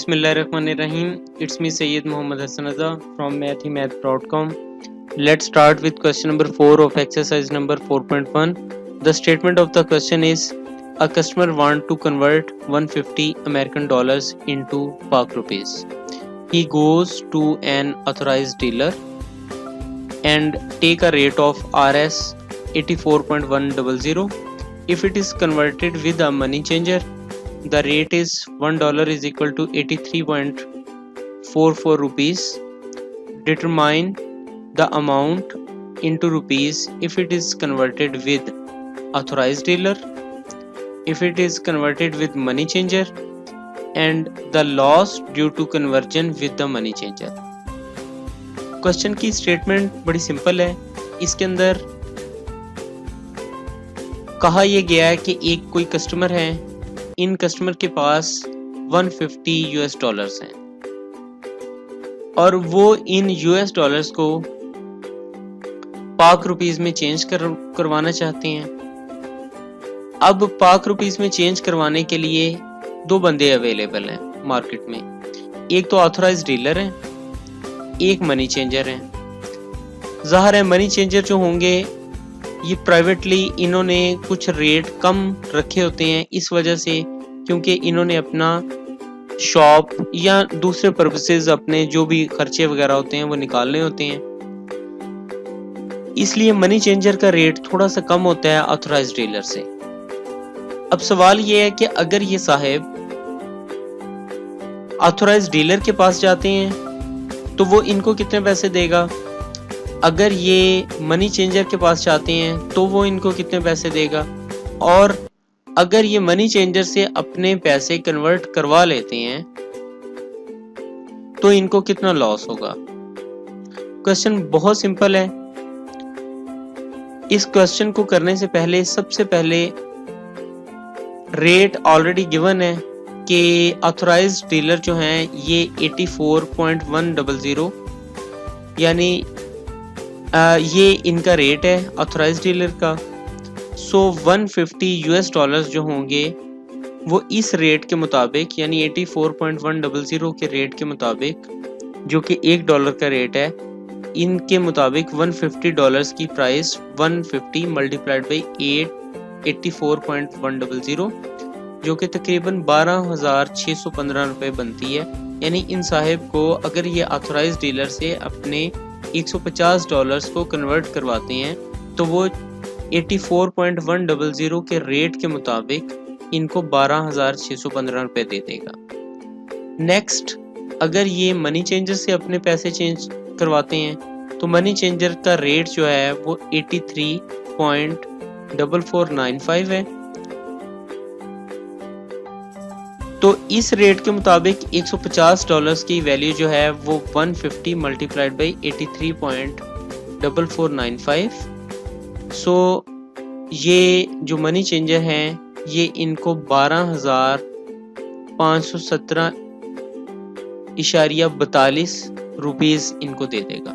Bismillahirrahmanirrahim. It's me Sayyid Muhammad Hassan Azza from mathemath.com. Let's start with question number 4 of exercise number 4.1. The statement of the question is: a customer want to convert 150 American dollars into Pak rupees. He goes to an authorized dealer and take a rate of Rs 84.100. If it is converted with a money changer, the rate is $1 is equal to 83.44 rupees. Determine the amount into rupees if it is converted with authorized dealer, if it is converted with money changer, and the loss due to conversion with the money changer. Question की statement बड़ी simple है. इसके अंदर कहा यह गया है कि एक कोई कस्टमर है, इन कस्टमर के पास 150 यूएस डॉलर्स हैं और वो इन यूएस डॉलर्स को पाक रुपीस में चेंज करवाना चाहते हैं. अब पाक रुपीस में चेंज करवाने के लिए दो बंदे अवेलेबल हैं मार्केट में. एक तो ऑथराइज्ड डीलर है, एक मनी चेंजर है. ज़ाहिर है मनी चेंजर जो होंगे ये प्राइवेटली इन्होंने कुछ रेट कम रखे होते हैं, इस वजह से क्योंकि इन्होंने अपना शॉप या दूसरे पर्पसेस अपने जो भी खर्चे वगैरह होते हैं वो निकालने होते हैं, इसलिए मनी चेंजर का रेट थोड़ा सा कम होता है ऑथराइज्ड डीलर से. अब सवाल ये है कि अगर ये साहब ऑथराइज्ड डीलर के पास जाते हैं तो वो इनको कितने पैसे देगा, अगर ये मनी चेंजर के पास जाते हैं तो वो इनको कितने पैसे देगा, और अगर ये मनी चेंजर से अपने पैसे कन्वर्ट करवा लेते हैं तो इनको कितना लॉस होगा. क्वेश्चन बहुत सिंपल है. इस क्वेश्चन को करने से पहले सबसे पहले रेट ऑलरेडी गिवन है कि ऑथराइज्ड डीलर जो हैं ये 84.100 यानी ये इनका रेट है ऑथराइज्ड डीलर का. सो 150 यूएस डॉलर्स जो होंगे वो इस रेट के मुताबिक यानी 84.100 के रेट के मुताबिक जो कि $1 का रेट है, इनके मुताबिक 150 डॉलर्स की प्राइस 150 मल्टीप्लाइड बाई 84.100 जो कि तकरीबन 12,615 रुपये बनती है. यानी इन साहिब को अगर ये ऑथराइज्ड डीलर से अपने 150 डॉलर्स को कन्वर्ट करवाते हैं तो वो 84.100 के रेट के मुताबिक इनको 12,615 रुपये दे देगा. नेक्स्ट, अगर ये मनी चेंजर से अपने पैसे चेंज करवाते हैं तो मनी चेंजर का रेट जो है वो 83.4495 है. तो इस रेट के मुताबिक 150 डॉलर्स की वैल्यू जो है वो 150 मल्टीप्लाइड बाई 83.4495. सो ये जो मनी चेंजर हैं ये इनको 12,517.42 रुपीस इनको दे देगा.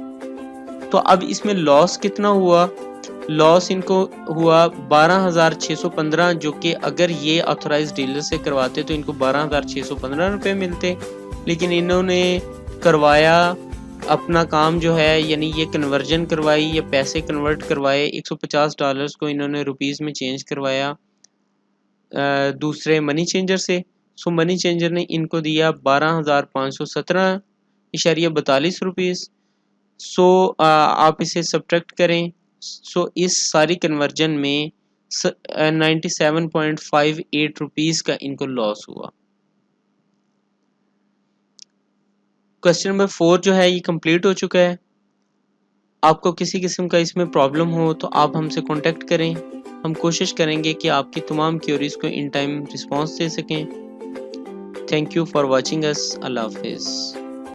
तो अब इसमें लॉस कितना हुआ, लॉस इनको हुआ 12,615 जो कि अगर ये ऑथराइज्ड डीलर से करवाते तो इनको 12,615 रुपये मिलते, लेकिन इन्होंने करवाया अपना काम जो है यानी ये कन्वर्जन करवाई या पैसे कन्वर्ट करवाए, 150 डॉलर्स को इन्होंने रुपीस में चेंज करवाया दूसरे मनी चेंजर से. सो मनी चेंजर ने इनको दिया 12,517.42 रुपीस. सो आप इसे सब्ट्रैक्ट करें. सो इस सारी कन्वर्जन में 97.58 रुपीस का इनको लॉस हुआ. क्वेश्चन नंबर 4 जो है ये कंप्लीट हो चुका है. आपको किसी किस्म का इसमें प्रॉब्लम हो तो आप हमसे कांटेक्ट करें. हम कोशिश करेंगे कि आपकी तमाम क्वेरीज को इन टाइम रिस्पांस दे सकें. Thank you for watching us. अल्लाह हाफिज़.